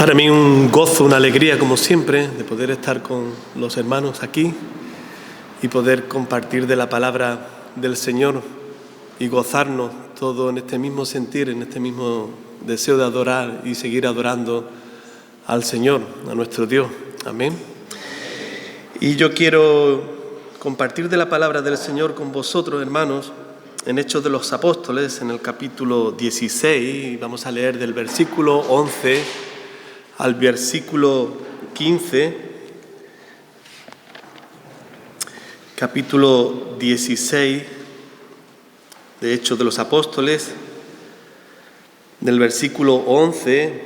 Para mí un gozo, una alegría, como siempre, de poder estar con los hermanos aquí y poder compartir de la palabra del Señor y gozarnos todo en este mismo sentir, en este mismo deseo de adorar y seguir adorando al Señor, a nuestro Dios. Amén. Y yo quiero compartir de la palabra del Señor con vosotros, hermanos, en Hechos de los Apóstoles, en el capítulo 16, vamos a leer del versículo 11 al versículo 15, capítulo 16 de Hechos de los Apóstoles, del versículo 11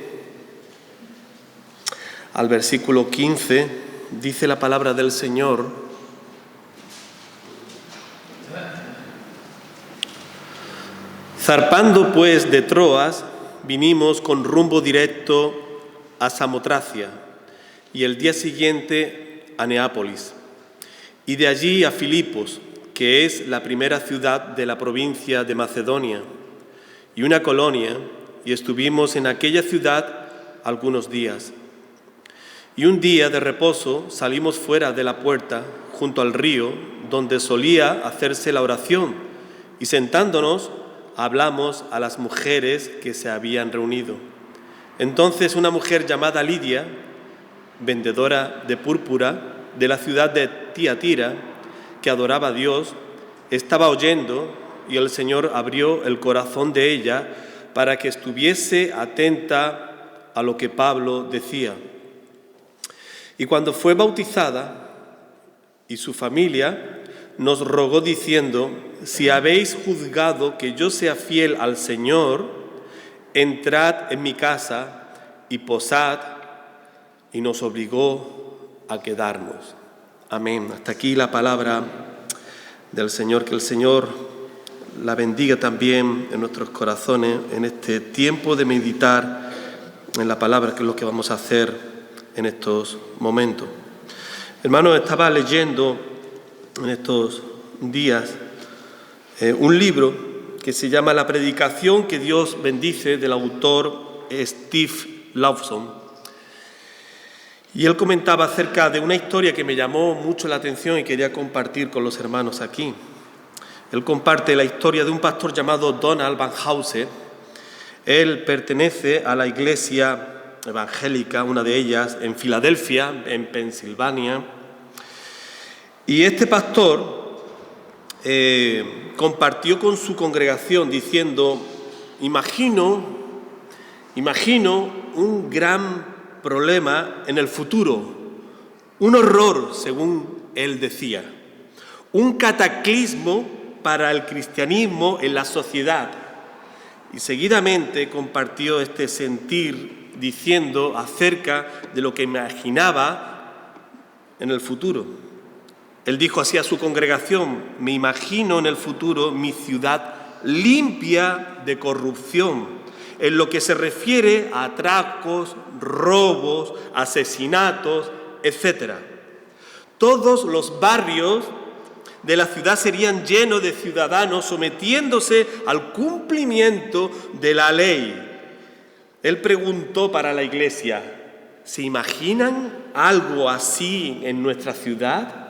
al versículo 15, dice la palabra del Señor: Zarpando pues de Troas, vinimos con rumbo directo a Samotracia y el día siguiente a Neápolis, y de allí a Filipos, que es la primera ciudad de la provincia de Macedonia, y una colonia, y estuvimos en aquella ciudad algunos días. Y un día de reposo salimos fuera de la puerta, junto al río, donde solía hacerse la oración, y sentándonos hablamos a las mujeres que se habían reunido. Entonces una mujer llamada Lidia, vendedora de púrpura de la ciudad de Tiatira, que adoraba a Dios, estaba oyendo, y el Señor abrió el corazón de ella para que estuviese atenta a lo que Pablo decía. Y cuando fue bautizada, y su familia nos rogó diciendo: si habéis juzgado que yo sea fiel al Señor, entrad en mi casa y posad, y nos obligó a quedarnos. Amén. Hasta aquí la palabra del Señor. Que el Señor la bendiga también en nuestros corazones en este tiempo de meditar en la palabra, que es lo que vamos a hacer en estos momentos. Hermanos, estaba leyendo en estos días un libro que se llama La predicación que Dios bendice, del autor Steve Lawson. Y él comentaba acerca de una historia que me llamó mucho la atención y quería compartir con los hermanos aquí. Él comparte la historia de un pastor llamado Donald Van Hauser. Él pertenece a la iglesia evangélica, una de ellas, en Filadelfia, en Pensilvania. Y este pastor compartió con su congregación diciendo: imagino un gran problema en el futuro, un horror, según él decía, un cataclismo para el cristianismo en la sociedad. Y seguidamente compartió este sentir diciendo acerca de lo que imaginaba en el futuro. Él dijo así a su congregación: me imagino en el futuro mi ciudad limpia de corrupción, en lo que se refiere a atracos, robos, asesinatos, etc. Todos los barrios de la ciudad serían llenos de ciudadanos sometiéndose al cumplimiento de la ley. Él preguntó para la iglesia: ¿se imaginan algo así en nuestra ciudad?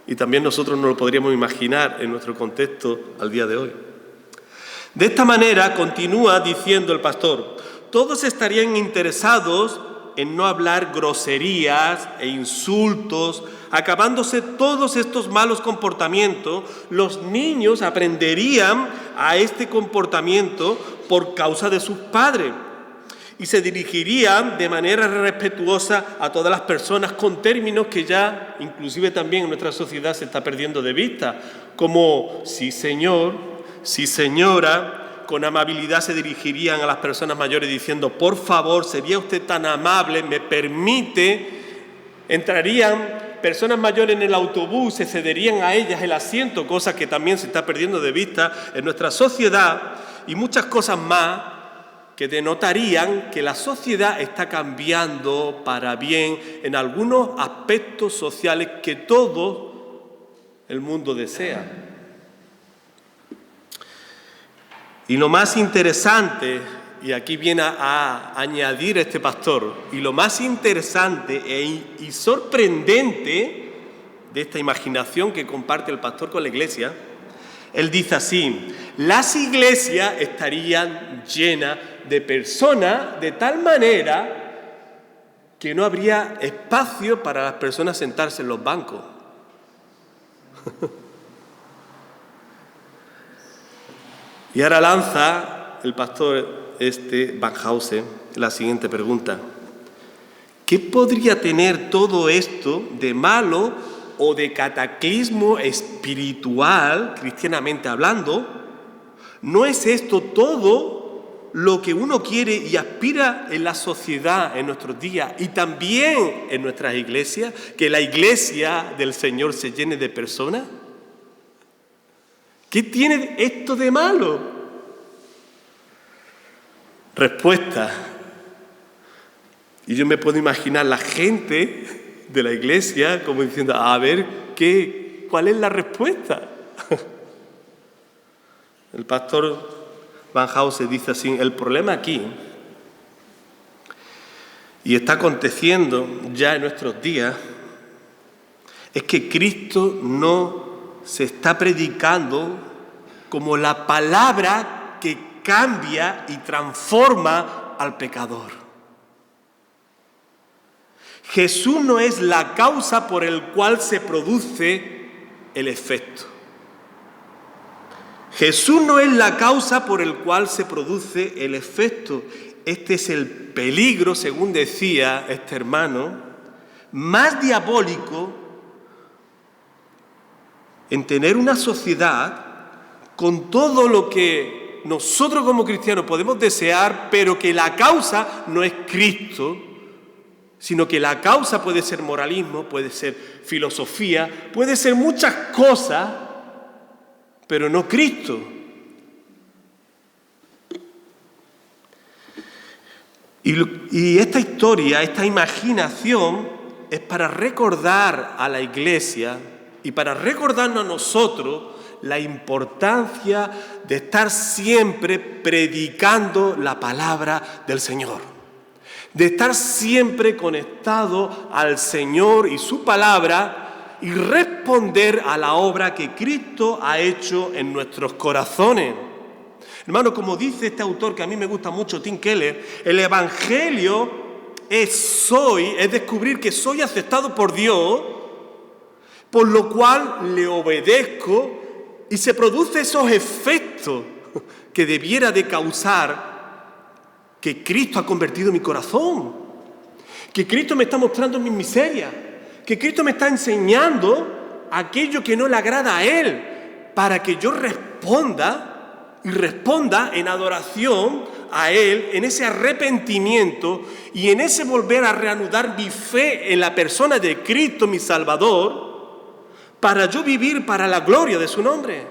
Y también nosotros no lo podríamos imaginar en nuestro contexto al día de hoy. De esta manera, continúa diciendo el pastor, todos estarían interesados en no hablar groserías e insultos. Acabándose todos estos malos comportamientos, los niños aprenderían a este comportamiento por causa de sus padres, y se dirigirían de manera respetuosa a todas las personas con términos que ya, inclusive también en nuestra sociedad, se está perdiendo de vista, como sí señor, sí señora. Con amabilidad se dirigirían a las personas mayores diciendo: por favor, ¿sería usted tan amable? ¿Me permite? Entrarían personas mayores en el autobús, se cederían a ellas el asiento, cosa que también se está perdiendo de vista en nuestra sociedad, y muchas cosas más que denotarían que la sociedad está cambiando para bien en algunos aspectos sociales que todo el mundo desea. Y lo más interesante y aquí viene a añadir este pastor, y lo más interesante y sorprendente de esta imaginación que comparte el pastor con la iglesia, él dice así: las iglesias estarían llenas de personas de tal manera que no habría espacio para las personas sentarse en los bancos. Y ahora lanza el pastor Van Hausen la siguiente pregunta: ¿qué podría tener todo esto de malo o de cataclismo espiritual, cristianamente hablando? ¿No es esto todo lo que uno quiere y aspira en la sociedad en nuestros días y también en nuestras iglesias? ¿Que la iglesia del Señor se llene de personas? ¿Qué tiene esto de malo? Respuesta. Y yo me puedo imaginar la gente de la iglesia como diciendo: a ver, ¿cuál es la respuesta? El pastor Van Hausen dice así: el problema aquí, y está aconteciendo ya en nuestros días, es que Cristo no se está predicando como la palabra que cambia y transforma al pecador. Jesús no es la causa por el cual se produce el efecto. Jesús no es la causa por el cual se produce el efecto. Este es el peligro, según decía este hermano, más diabólico en tener una sociedad con todo lo que nosotros como cristianos podemos desear, pero que la causa no es Cristo, sino que la causa puede ser moralismo, puede ser filosofía, puede ser muchas cosas, pero no Cristo. Y esta historia, esta imaginación, es para recordar a la iglesia y para recordarnos a nosotros la importancia de estar siempre predicando la palabra del Señor, de estar siempre conectado al Señor y su palabra y responder a la obra que Cristo ha hecho en nuestros corazones. Hermano, como dice este autor que a mí me gusta mucho, Tim Keller, el Evangelio es descubrir que soy aceptado por Dios, por lo cual le obedezco y se producen esos efectos que debiera de causar que Cristo ha convertido mi corazón, que Cristo me está mostrando mis miserias, que Cristo me está enseñando aquello que no le agrada a Él, para que yo responda en adoración a Él, en ese arrepentimiento y en ese volver a reanudar mi fe en la persona de Cristo, mi Salvador, para yo vivir para la gloria de su nombre.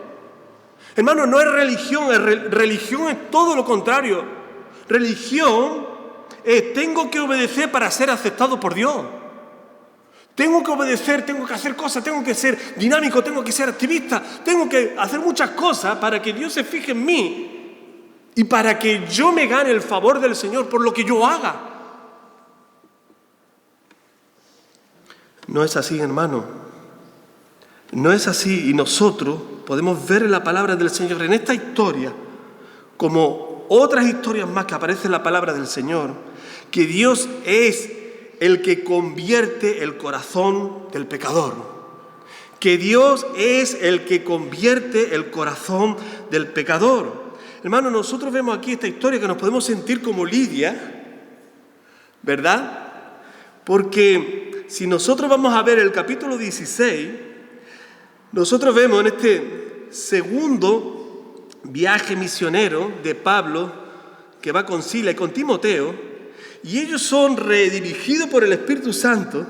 Hermano, no es religión, religión es todo lo contrario. Religión es tengo que obedecer para ser aceptado por Dios. Tengo que obedecer, tengo que hacer cosas, tengo que ser dinámico, tengo que ser activista, tengo que hacer muchas cosas para que Dios se fije en mí y para que yo me gane el favor del Señor por lo que yo haga. No es así, hermano. No es así, y nosotros podemos ver en la palabra del Señor, en esta historia, como otras historias más que aparece en la palabra del Señor, que Dios es el que convierte el corazón del pecador. Que Dios es el que convierte el corazón del pecador. Hermano, nosotros vemos aquí esta historia que nos podemos sentir como Lidia, ¿verdad? Porque si nosotros vamos a ver el capítulo 16, nosotros vemos en este segundo viaje misionero de Pablo, que va con Sila y con Timoteo, y ellos son redirigidos por el Espíritu Santo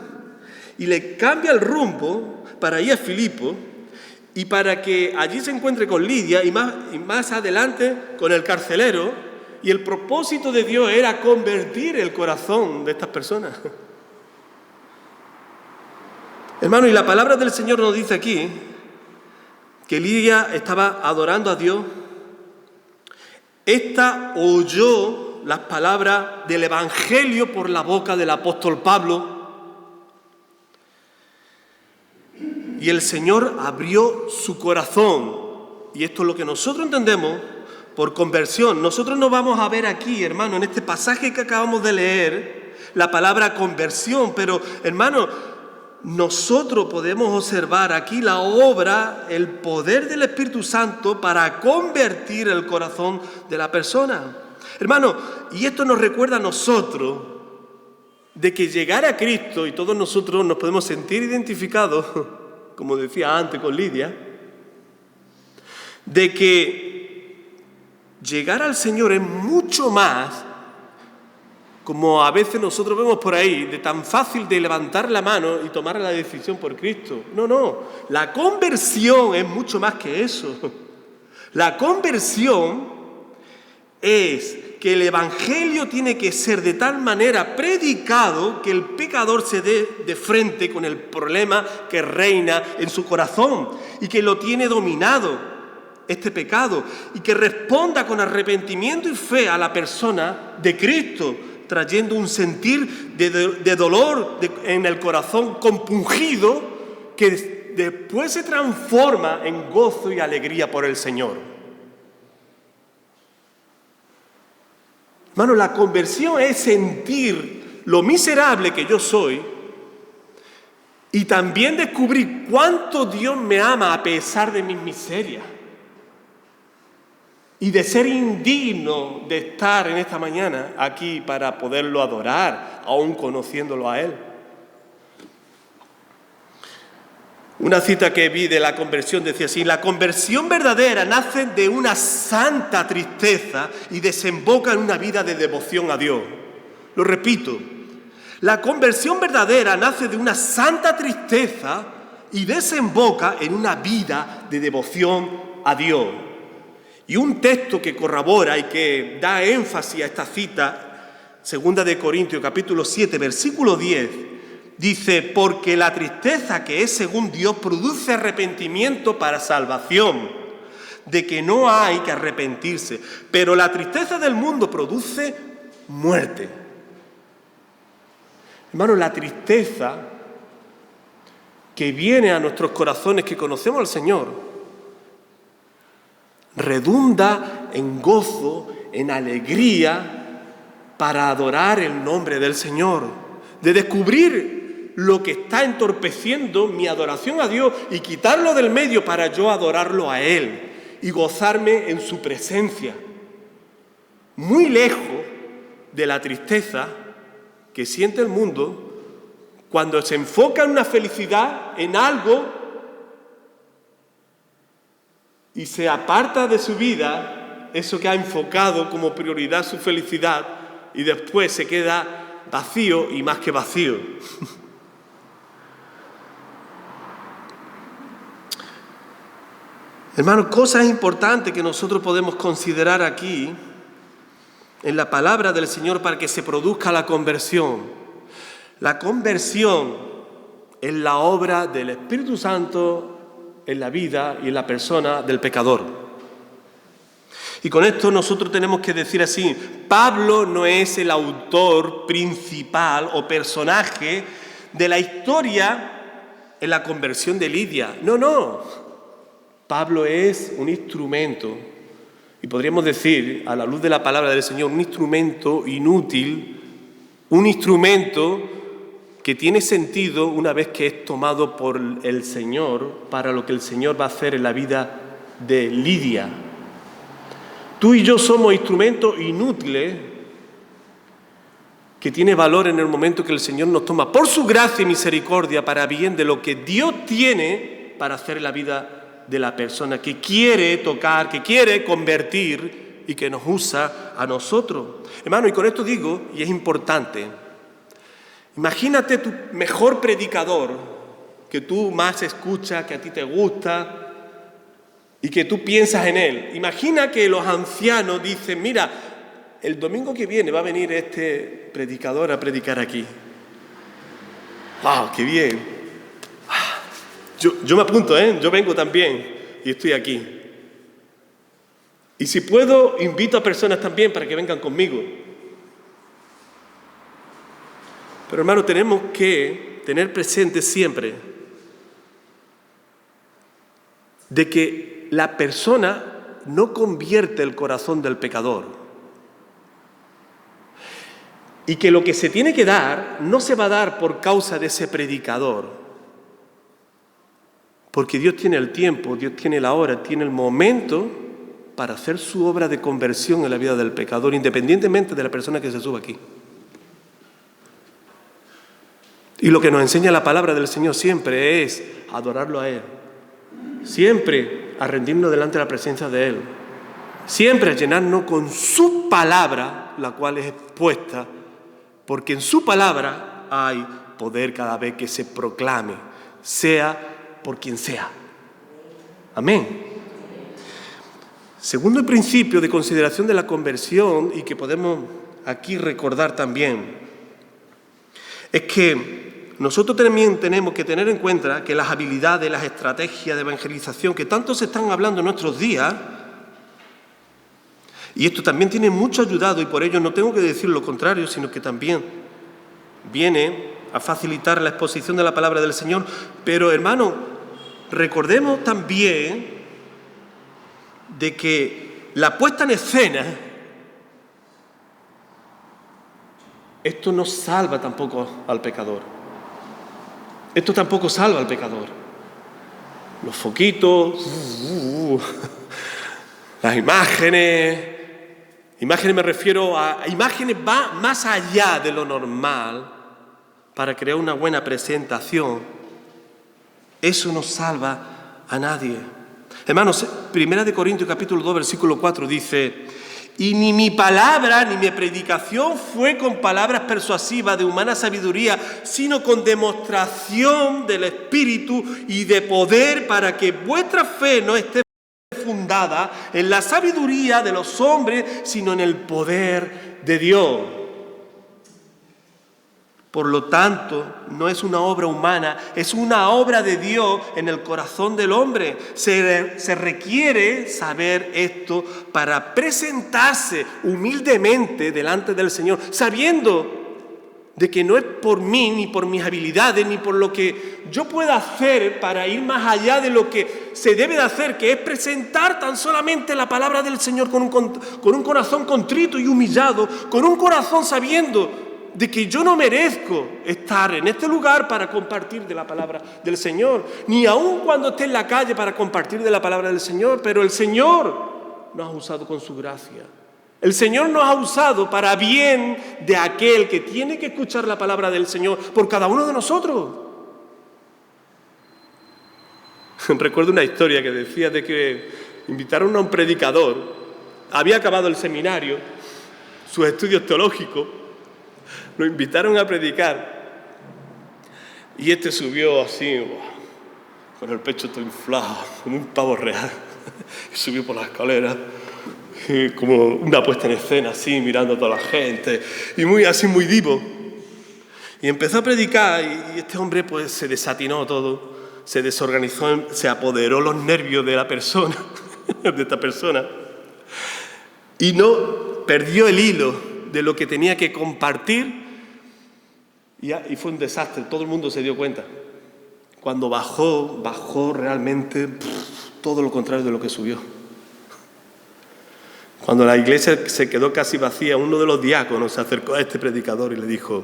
y le cambia el rumbo para ir a Filipo y para que allí se encuentre con Lidia y más adelante con el carcelero. Y el propósito de Dios era convertir el corazón de estas personas. Hermano, y la palabra del Señor nos dice aquí que Lidia estaba adorando a Dios. Esta oyó las palabras del Evangelio por la boca del apóstol Pablo. Y el Señor abrió su corazón. Y esto es lo que nosotros entendemos por conversión. Nosotros no vamos a ver aquí, hermano, en este pasaje que acabamos de leer, la palabra conversión. Pero, hermano, nosotros podemos observar aquí la obra, el poder del Espíritu Santo para convertir el corazón de la persona. Hermano, y esto nos recuerda a nosotros de que llegar a Cristo, y todos nosotros nos podemos sentir identificados, como decía antes con Lidia, de que llegar al Señor es mucho más, como a veces nosotros vemos por ahí, de tan fácil de levantar la mano y tomar la decisión por Cristo. No, la conversión es mucho más que eso. La conversión es que el Evangelio tiene que ser de tal manera predicado que el pecador se dé de frente con el problema que reina en su corazón y que lo tiene dominado, este pecado, y que responda con arrepentimiento y fe a la persona de Cristo, trayendo un sentir de dolor en el corazón compungido que después se transforma en gozo y alegría por el Señor. Hermano, la conversión es sentir lo miserable que yo soy y también descubrir cuánto Dios me ama a pesar de mis miserias y de ser indigno de estar en esta mañana aquí para poderlo adorar, aún conociéndolo a Él. Una cita que vi de la conversión decía así: la conversión verdadera nace de una santa tristeza y desemboca en una vida de devoción a Dios. Lo repito, la conversión verdadera nace de una santa tristeza y desemboca en una vida de devoción a Dios. Y un texto que corrobora y que da énfasis a esta cita, 2 de Corintios capítulo 7, versículo 10, dice: porque la tristeza que es según Dios produce arrepentimiento para salvación, de que no hay que arrepentirse, pero la tristeza del mundo produce muerte. Hermano, la tristeza que viene a nuestros corazones que conocemos al Señor redunda en gozo, en alegría para adorar el nombre del Señor, de descubrir lo que está entorpeciendo mi adoración a Dios y quitarlo del medio para yo adorarlo a Él y gozarme en su presencia. Muy lejos de la tristeza que siente el mundo cuando se enfoca en una felicidad, en algo, y se aparta de su vida eso que ha enfocado como prioridad su felicidad y después se queda vacío y más que vacío. Hermanos, cosas importantes que nosotros podemos considerar aquí en la palabra del Señor para que se produzca la conversión. La conversión es la obra del Espíritu Santo en la vida y en la persona del pecador. Y con esto nosotros tenemos que decir así: Pablo no es el autor principal o personaje de la historia en la conversión de Lidia. No. Pablo es un instrumento, y podríamos decir, a la luz de la palabra del Señor, un instrumento inútil, un instrumento que tiene sentido una vez que es tomado por el Señor para lo que el Señor va a hacer en la vida de Lidia. Tú y yo somos instrumentos inútiles que tiene valor en el momento que el Señor nos toma por su gracia y misericordia para bien de lo que Dios tiene para hacer en la vida de la persona que quiere tocar, que quiere convertir y que nos usa a nosotros. Hermano, y con esto digo, y es importante, imagínate tu mejor predicador, que tú más escuchas, que a ti te gusta y que tú piensas en él. Imagina que los ancianos dicen: mira, el domingo que viene va a venir este predicador a predicar aquí. ¡Wow, qué bien! Yo me apunto, yo vengo también y estoy aquí. Y si puedo, invito a personas también para que vengan conmigo. Pero hermano, tenemos que tener presente siempre de que la persona no convierte el corazón del pecador. Y que lo que se tiene que dar no se va a dar por causa de ese predicador. Porque Dios tiene el tiempo, Dios tiene la hora, tiene el momento para hacer su obra de conversión en la vida del pecador, independientemente de la persona que se suba aquí. Y lo que nos enseña la palabra del Señor siempre es adorarlo a Él. Siempre a rendirnos delante de la presencia de Él. Siempre a llenarnos con su palabra, la cual es expuesta, porque en su palabra hay poder cada vez que se proclame, sea por quien sea. Amén. Segundo principio de consideración de la conversión, y que podemos aquí recordar también, es que nosotros también tenemos que tener en cuenta que las habilidades, las estrategias de evangelización que tanto se están hablando en nuestros días, y esto también tiene mucho ayudado, y por ello no tengo que decir lo contrario, sino que también viene a facilitar la exposición de la palabra del Señor. Pero hermano, recordemos también de que la puesta en escena, esto no salva tampoco al pecador. Esto tampoco salva al pecador. Los foquitos, las imágenes me refiero a imágenes va más allá de lo normal para crear una buena presentación. Eso no salva a nadie. Hermanos, 1 Corintios capítulo 2, versículo 4 dice: y ni mi palabra ni mi predicación fue con palabras persuasivas de humana sabiduría, sino con demostración del Espíritu y de poder, para que vuestra fe no esté fundada en la sabiduría de los hombres, sino en el poder de Dios. Por lo tanto, no es una obra humana, es una obra de Dios en el corazón del hombre. Se requiere saber esto para presentarse humildemente delante del Señor, sabiendo de que no es por mí, ni por mis habilidades, ni por lo que yo pueda hacer para ir más allá de lo que se debe de hacer, que es presentar tan solamente la palabra del Señor con un corazón contrito y humillado, con un corazón sabiendo de que yo no merezco estar en este lugar para compartir de la palabra del Señor, ni aun cuando esté en la calle para compartir de la palabra del Señor, pero el Señor nos ha usado con su gracia. El Señor nos ha usado para bien de aquel que tiene que escuchar la palabra del Señor por cada uno de nosotros. Recuerdo una historia que decía de que invitaron a un predicador, había acabado el seminario, sus estudios teológicos, lo invitaron a predicar y este subió así, con el pecho todo inflado, como un pavo real, y subió por la escalera, como una puesta en escena, así, mirando a toda la gente, y muy divo. Y empezó a predicar y este hombre pues se desatinó todo, se desorganizó, se apoderó los nervios de la persona, de esta persona, y no perdió el hilo de lo que tenía que compartir, y fue un desastre. Todo el mundo se dio cuenta. Cuando bajó realmente todo lo contrario de lo que subió. Cuando la iglesia se quedó casi vacía, uno de los diáconos se acercó a este predicador y le dijo: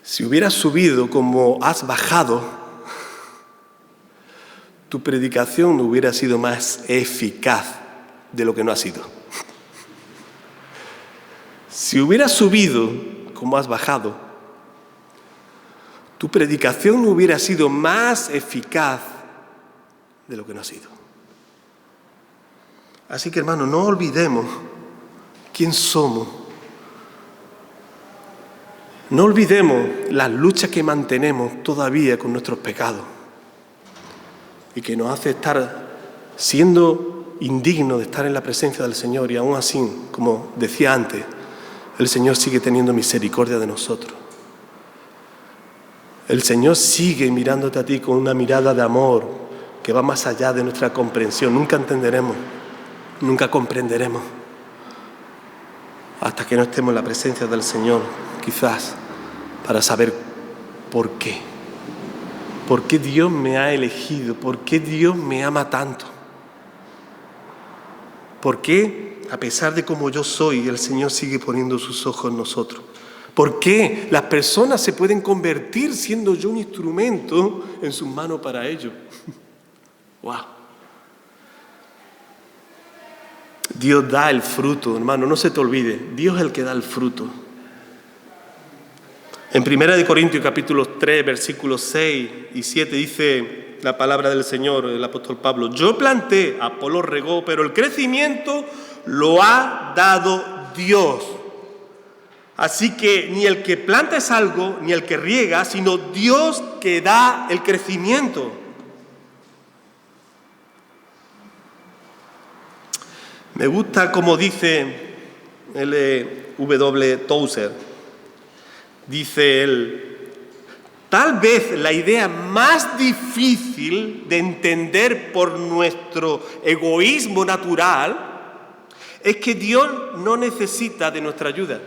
si hubieras subido como has bajado, tu predicación hubiera sido más eficaz de lo que no ha sido. Si hubieras subido como has bajado, tu predicación hubiera sido más eficaz de lo que no ha sido. Así que, hermanos, no olvidemos quién somos. No olvidemos las luchas que mantenemos todavía con nuestros pecados y que nos hace estar siendo indignos de estar en la presencia del Señor, y aún así, como decía antes, el Señor sigue teniendo misericordia de nosotros. El Señor sigue mirándote a ti con una mirada de amor que va más allá de nuestra comprensión. Nunca entenderemos, nunca comprenderemos hasta que no estemos en la presencia del Señor, quizás para saber por qué. ¿Por qué Dios me ha elegido? ¿Por qué Dios me ama tanto? ¿Por qué, a pesar de cómo yo soy, el Señor sigue poniendo sus ojos en nosotros? ¿Por qué las personas se pueden convertir siendo yo un instrumento en sus manos para ello? ¡Wow! Dios da el fruto, hermano, no se te olvide. Dios es el que da el fruto. En 1 Corintios capítulo 3, versículos 6 y 7 dice la palabra del Señor, el apóstol Pablo: yo planté, Apolo regó, pero el crecimiento lo ha dado Dios. Así que ni el que planta es algo, ni el que riega, sino Dios que da el crecimiento. Me gusta como dice L.W. Tozer. Dice él: tal vez la idea más difícil de entender por nuestro egoísmo natural es que Dios no necesita de nuestra ayuda.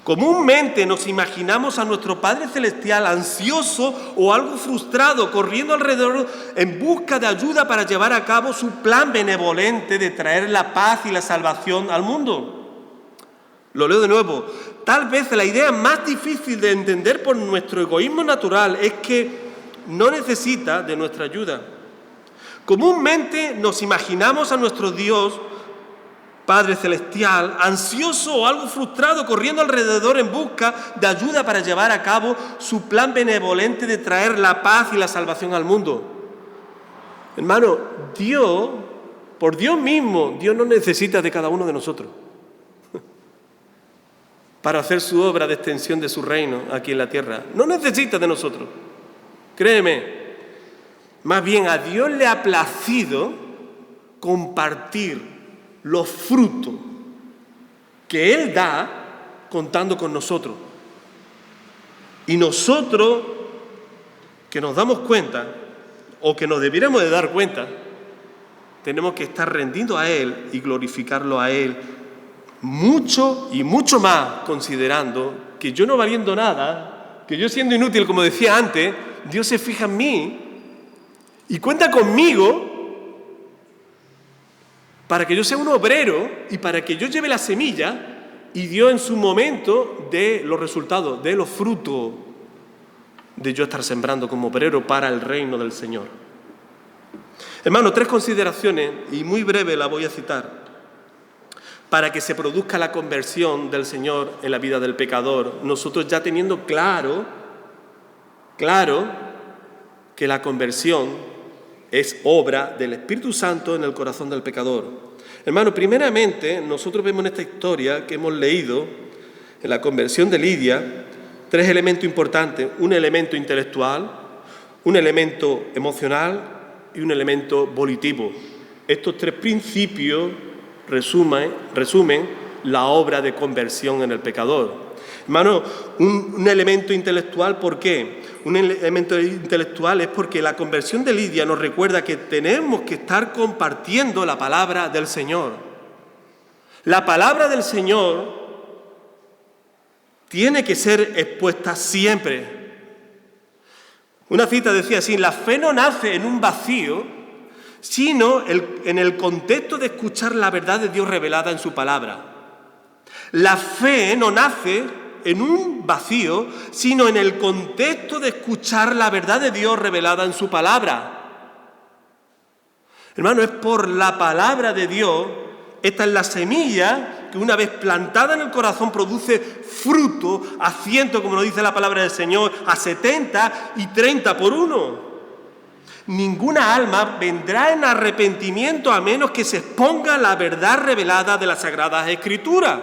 Comúnmente nos imaginamos a nuestro Padre Celestial ansioso o algo frustrado, corriendo alrededor en busca de ayuda para llevar a cabo su plan benevolente de traer la paz y la salvación al mundo. Lo leo de nuevo. Tal vez la idea más difícil de entender por nuestro egoísmo natural es que no necesita de nuestra ayuda. Comúnmente nos imaginamos a nuestro Dios, Padre Celestial, ansioso o algo frustrado, corriendo alrededor en busca de ayuda para llevar a cabo su plan benevolente de traer la paz y la salvación al mundo. Hermano, Dios, por Dios mismo, Dios no necesita de cada uno de nosotros para hacer su obra de extensión de su reino aquí en la tierra. No necesita de nosotros. Créeme. Más bien a Dios le ha placido compartir los frutos que Él da contando con nosotros. Y nosotros, que nos damos cuenta, o que nos debiéramos de dar cuenta, tenemos que estar rendidos a Él y glorificarlo a Él mucho y mucho más, considerando que yo no valiendo nada, que yo siendo inútil, como decía antes, Dios se fija en mí y cuenta conmigo para que yo sea un obrero y para que yo lleve la semilla y Dios en su momento dé los resultados, dé los frutos de yo estar sembrando como obrero para el reino del Señor. Hermano, 3 consideraciones, y muy breve la voy a citar, para que se produzca la conversión del Señor en la vida del pecador. Nosotros ya teniendo claro que la conversión es obra del Espíritu Santo en el corazón del pecador. Hermano, primeramente, nosotros vemos en esta historia que hemos leído, en la conversión de Lidia, 3 elementos importantes: un elemento intelectual, un elemento emocional y un elemento volitivo. Estos 3 principios resumen la obra de conversión en el pecador. Hermano, un elemento intelectual, ¿por qué? Un elemento intelectual es porque la conversión de Lidia nos recuerda que tenemos que estar compartiendo la palabra del Señor. La palabra del Señor tiene que ser expuesta siempre. Una cita decía así: la fe no nace en un vacío, sino en el contexto de escuchar la verdad de Dios revelada en su palabra. La fe no nace en un vacío, sino en el contexto de escuchar la verdad de Dios revelada en su palabra. Hermano, es por la palabra de Dios. Esta es la semilla que una vez plantada en el corazón produce fruto a 100, como nos dice la palabra del Señor, a 70 y 30 por 1. Ninguna alma vendrá en arrepentimiento a menos que se exponga la verdad revelada de las Sagradas Escrituras.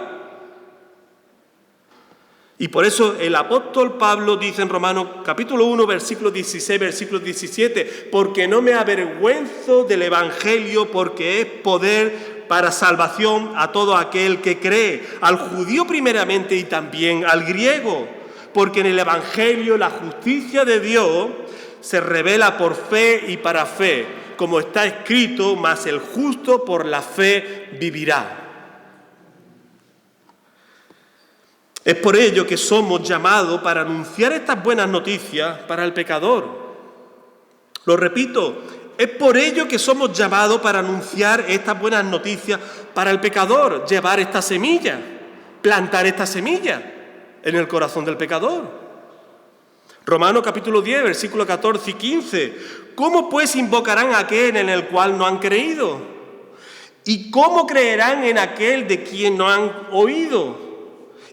Y por eso el apóstol Pablo dice en Romanos capítulo 1, versículo 16, versículo 17: porque no me avergüenzo del Evangelio, porque es poder para salvación a todo aquel que cree, al judío primeramente y también al griego. Porque en el Evangelio la justicia de Dios se revela por fe y para fe, como está escrito: mas el justo por la fe vivirá. Es por ello que somos llamados para anunciar estas buenas noticias para el pecador. Lo repito, es por ello que somos llamados para anunciar estas buenas noticias para el pecador, llevar esta semilla, plantar esta semilla en el corazón del pecador. Romanos capítulo 10, versículos 14 y 15. ¿Cómo pues invocarán a aquel en el cual no han creído? ¿Y cómo creerán en aquel de quien no han oído?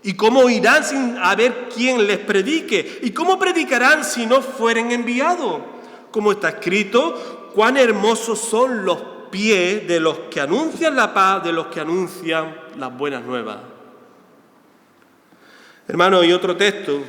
¿Y cómo oirán sin haber quien les predique? ¿Y cómo predicarán si no fueren enviados? Como está escrito, cuán hermosos son los pies de los que anuncian la paz, de los que anuncian las buenas nuevas. Hermanos, y otro texto,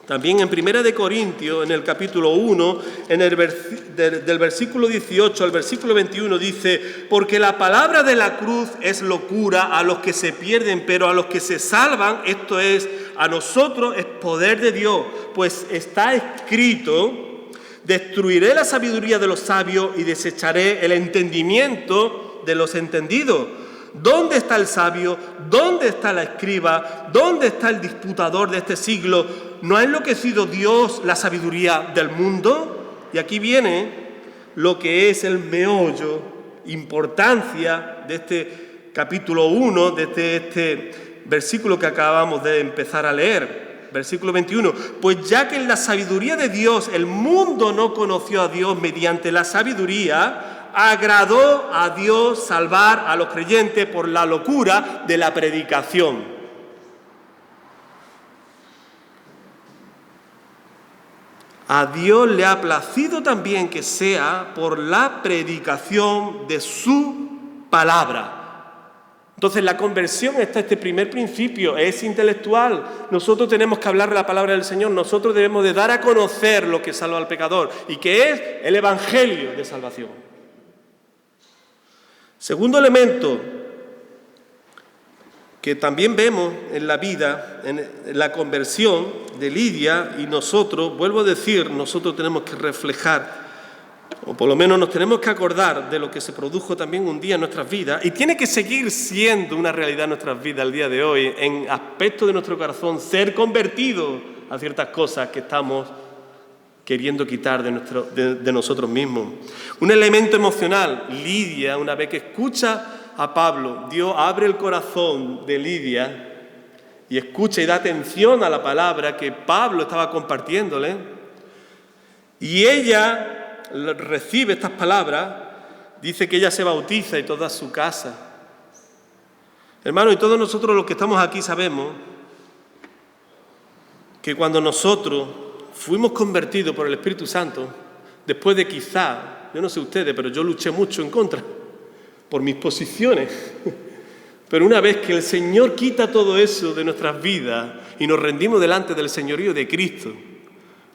también en 1 Corintios, en el capítulo 1, del versículo 18 al versículo 21, dice: porque la palabra de la cruz es locura a los que se pierden, pero a los que se salvan, esto es, a nosotros, es poder de Dios, pues está escrito: destruiré la sabiduría de los sabios y desecharé el entendimiento de los entendidos. ¿Dónde está el sabio? ¿Dónde está la escriba? ¿Dónde está el disputador de este siglo? ¿No ha enloquecido Dios la sabiduría del mundo? Y aquí viene lo que es el meollo, importancia de este capítulo 1, de este versículo que acabamos de empezar a leer. Versículo 21, pues ya que en la sabiduría de Dios el mundo no conoció a Dios mediante la sabiduría, agradó a Dios salvar a los creyentes por la locura de la predicación. A Dios le ha placido también que sea por la predicación de su palabra. Entonces la conversión está este primer principio, es intelectual. Nosotros tenemos que hablar de la palabra del Señor, nosotros debemos de dar a conocer lo que salva al pecador y que es el evangelio de salvación. Segundo elemento que también vemos en la vida, en la conversión de Lidia y nosotros, vuelvo a decir, nosotros tenemos que reflejar, o por lo menos nos tenemos que acordar de lo que se produjo también un día en nuestras vidas y tiene que seguir siendo una realidad en nuestras vidas el día de hoy, en aspectos de nuestro corazón, ser convertidos a ciertas cosas que estamos queriendo quitar de nosotros mismos. Un elemento emocional, Lidia, una vez que escucha a Pablo, Dios abre el corazón de Lidia y escucha y da atención a la palabra que Pablo estaba compartiéndole, y ella recibe estas palabras, dice que ella se bautiza y toda su casa. Hermanos, y todos nosotros los que estamos aquí sabemos que cuando nosotros fuimos convertidos por el Espíritu Santo, después de quizá, yo no sé ustedes, pero yo luché mucho en contra, por mis posiciones. Pero una vez que el Señor quita todo eso de nuestras vidas y nos rendimos delante del señorío de Cristo,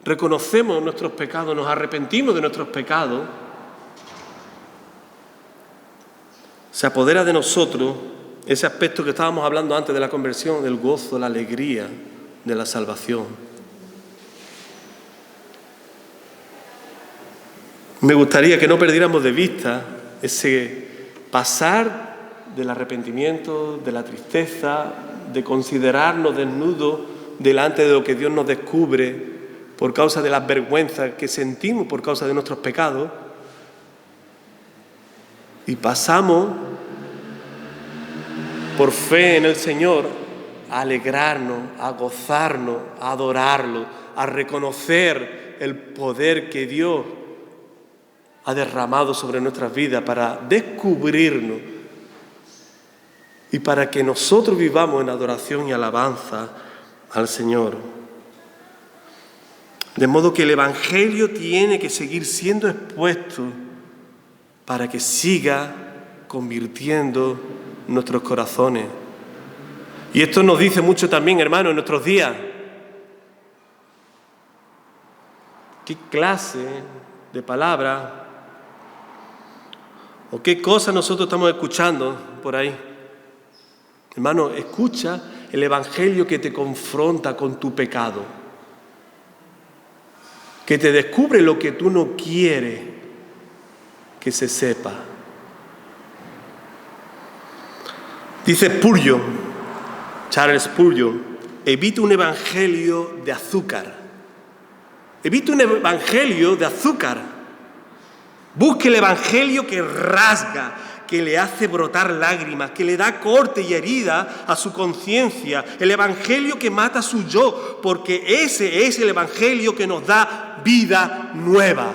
reconocemos nuestros pecados, nos arrepentimos de nuestros pecados, se apodera de nosotros ese aspecto que estábamos hablando antes de la conversión, del gozo, la alegría de la salvación. Me gustaría que no perdiéramos de vista ese pasar del arrepentimiento, de la tristeza, de considerarnos desnudos delante de lo que Dios nos descubre por causa de las vergüenzas que sentimos por causa de nuestros pecados, y pasamos por fe en el Señor a alegrarnos, a gozarnos, a adorarlo, a reconocer el poder que Dios ha derramado sobre nuestras vidas para descubrirnos y para que nosotros vivamos en adoración y alabanza al Señor. De modo que el Evangelio tiene que seguir siendo expuesto para que siga convirtiendo nuestros corazones. Y esto nos dice mucho también, hermanos, en nuestros días. ¿Qué clase de palabra o qué cosas nosotros estamos escuchando por ahí? Hermano, escucha el Evangelio que te confronta con tu pecado, que te descubre lo que tú no quieres que se sepa. Dice Spurgeon, Charles Spurgeon, evite un evangelio de azúcar. Evite un evangelio de azúcar. Busque el evangelio que rasga, que le hace brotar lágrimas, que le da corte y herida a su conciencia. El evangelio que mata su yo, porque ese es el evangelio que nos da vida nueva.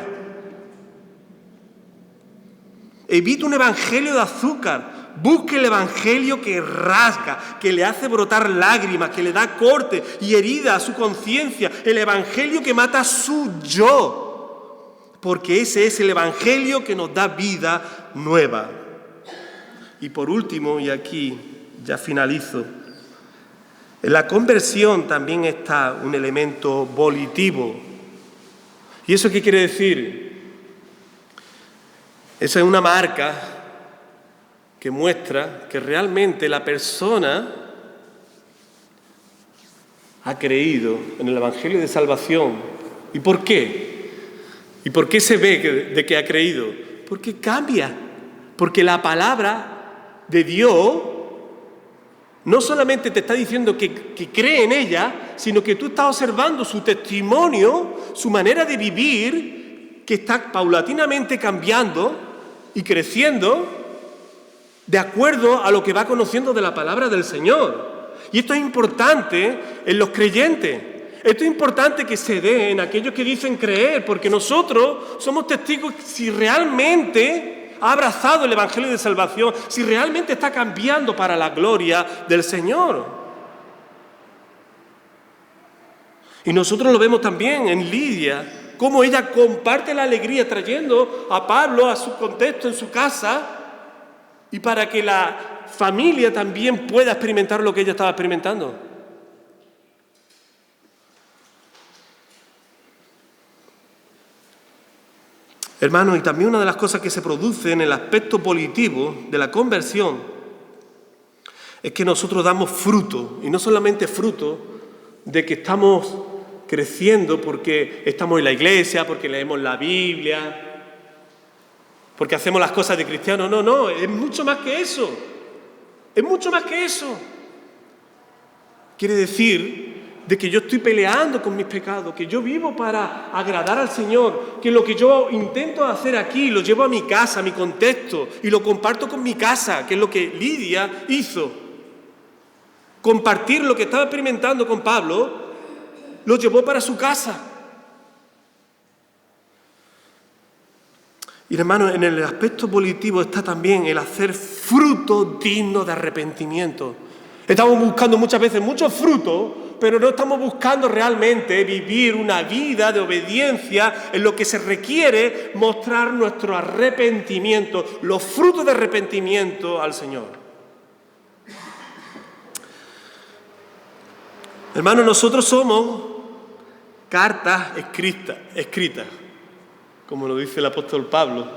Evite un evangelio de azúcar. Busque el evangelio que rasga, que le hace brotar lágrimas, que le da corte y herida a su conciencia. El evangelio que mata su yo, porque ese es el evangelio que nos da vida nueva. Y por último, y aquí ya finalizo, en la conversión también está un elemento volitivo. ¿Y eso qué quiere decir? Esa es una marca que muestra que realmente la persona ha creído en el Evangelio de Salvación. ¿Y por qué? ¿Y por qué se ve de que ha creído? Porque cambia. Porque la palabra de Dios no solamente te está diciendo que cree en ella, sino que tú estás observando su testimonio, su manera de vivir, que está paulatinamente cambiando y creciendo de acuerdo a lo que va conociendo de la palabra del Señor. Y esto es importante en los creyentes. Esto es importante que se dé en aquellos que dicen creer, porque nosotros somos testigos si realmente ha abrazado el Evangelio de Salvación, si realmente está cambiando para la gloria del Señor. Y nosotros lo vemos también en Lidia, cómo ella comparte la alegría trayendo a Pablo a su contexto en su casa, y para que la familia también pueda experimentar lo que ella estaba experimentando. Hermanos, y también una de las cosas que se produce en el aspecto volitivo de la conversión es que nosotros damos fruto, y no solamente fruto de que estamos creciendo porque estamos en la iglesia, porque leemos la Biblia, porque hacemos las cosas de cristianos. No, es mucho más que eso. Es mucho más que eso. Quiere decir de que yo estoy peleando con mis pecados, que yo vivo para agradar al Señor, que lo que yo intento hacer aquí lo llevo a mi casa, a mi contexto, y lo comparto con mi casa, que es lo que Lidia hizo. Compartir lo que estaba experimentando con Pablo, lo llevó para su casa. Y hermanos, en el aspecto volitivo está también el hacer fruto digno de arrepentimiento. Estamos buscando muchas veces muchos frutos, pero no estamos buscando realmente vivir una vida de obediencia en lo que se requiere mostrar nuestro arrepentimiento, los frutos de arrepentimiento al Señor. Hermanos, nosotros somos cartas escritas, como lo dice el apóstol Pablo,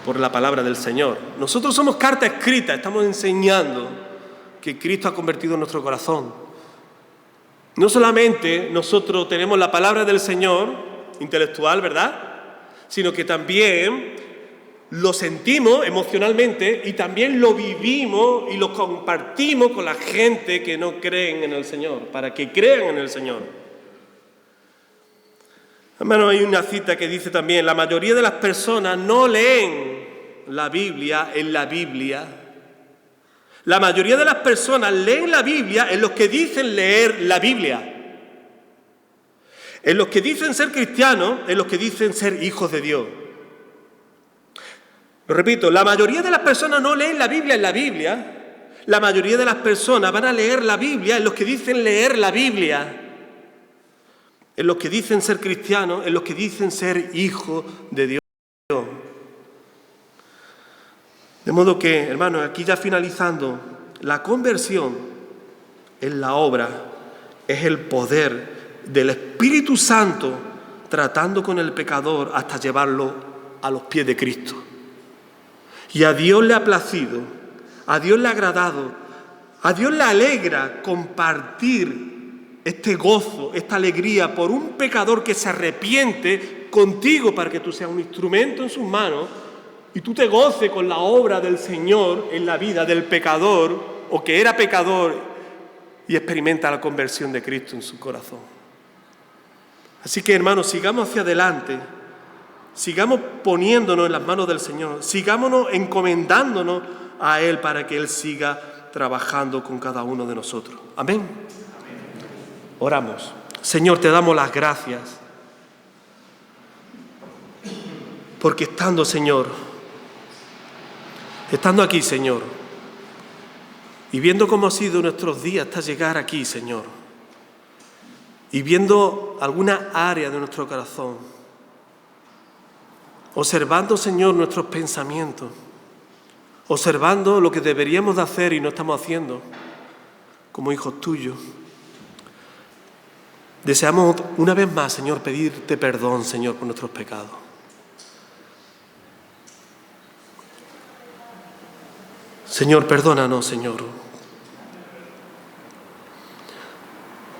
por la palabra del Señor. Nosotros somos cartas escritas, estamos enseñando que Cristo ha convertido nuestro corazón. No solamente nosotros tenemos la palabra del Señor, intelectual, ¿verdad?, sino que también lo sentimos emocionalmente y también lo vivimos y lo compartimos con la gente que no creen en el Señor, para que crean en el Señor. Hermano, hay una cita que dice también: la mayoría de las personas no leen la Biblia en la Biblia. La mayoría de las personas leen la Biblia en los que dicen leer la Biblia. En los que dicen ser cristianos, en los que dicen ser hijos de Dios. Lo repito, la mayoría de las personas no leen la Biblia en la Biblia. La mayoría de las personas van a leer la Biblia en los que dicen leer la Biblia. En los que dicen ser cristianos, en los que dicen ser hijos de Dios. De modo que, hermanos, aquí ya finalizando, la conversión es la obra, es el poder del Espíritu Santo tratando con el pecador hasta llevarlo a los pies de Cristo. Y a Dios le ha placido, a Dios le ha agradado, a Dios le alegra compartir este gozo, esta alegría por un pecador que se arrepiente contigo para que tú seas un instrumento en sus manos y tú te goces con la obra del Señor en la vida del pecador o que era pecador y experimenta la conversión de Cristo en su corazón. Así que, hermanos, sigamos hacia adelante, sigamos poniéndonos en las manos del Señor, sigámonos encomendándonos a Él para que Él siga trabajando con cada uno de nosotros. Amén. Oramos. Señor, te damos las gracias, porque estando aquí, Señor, y viendo cómo han sido nuestros días hasta llegar aquí, Señor, y viendo alguna área de nuestro corazón, observando, Señor, nuestros pensamientos, observando lo que deberíamos de hacer y no estamos haciendo como hijos tuyos, deseamos una vez más, Señor, pedirte perdón, Señor, por nuestros pecados. Señor, perdónanos, Señor,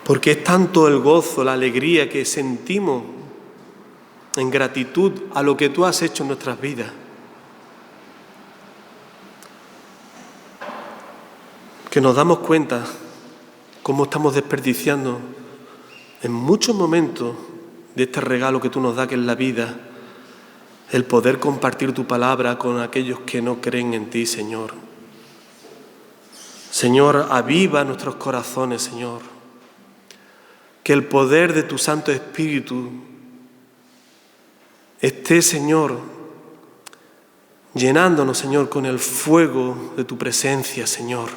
porque es tanto el gozo, la alegría que sentimos en gratitud a lo que tú has hecho en nuestras vidas, que nos damos cuenta cómo estamos desperdiciando en muchos momentos de este regalo que tú nos das, que es la vida, el poder compartir tu palabra con aquellos que no creen en ti, Señor. Señor, aviva nuestros corazones, Señor. Que el poder de tu Santo Espíritu esté, Señor, llenándonos, Señor, con el fuego de tu presencia, Señor.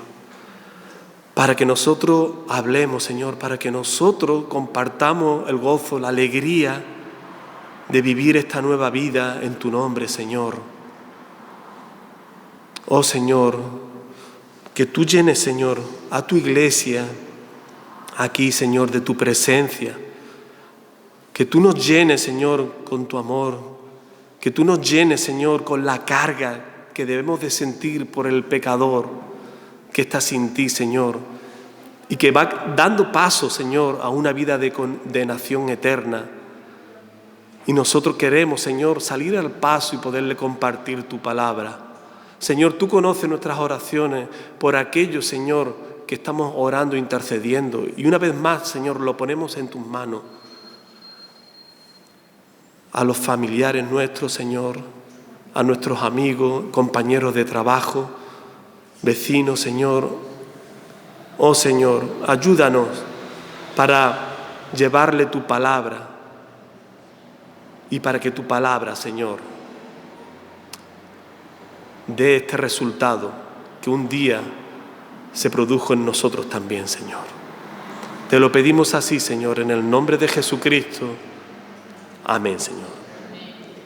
Para que nosotros hablemos, Señor, para que nosotros compartamos el gozo, la alegría de vivir esta nueva vida en tu nombre, Señor. Oh, Señor, que tú llenes, Señor, a tu iglesia aquí, Señor, de tu presencia. Que tú nos llenes, Señor, con tu amor. Que tú nos llenes, Señor, con la carga que debemos de sentir por el pecador que está sin ti, Señor. Y que va dando paso, Señor, a una vida de condenación eterna. Y nosotros queremos, Señor, salir al paso y poderle compartir tu palabra. Señor, tú conoces nuestras oraciones por aquellos, Señor, que estamos orando, intercediendo. Y una vez más, Señor, lo ponemos en tus manos. A los familiares nuestros, Señor, a nuestros amigos, compañeros de trabajo, vecinos, Señor. Oh, Señor, ayúdanos para llevarle tu palabra y para que tu palabra, Señor, de este resultado que un día se produjo en nosotros también, Señor. Te lo pedimos así, Señor, en el nombre de Jesucristo. Amén, Señor.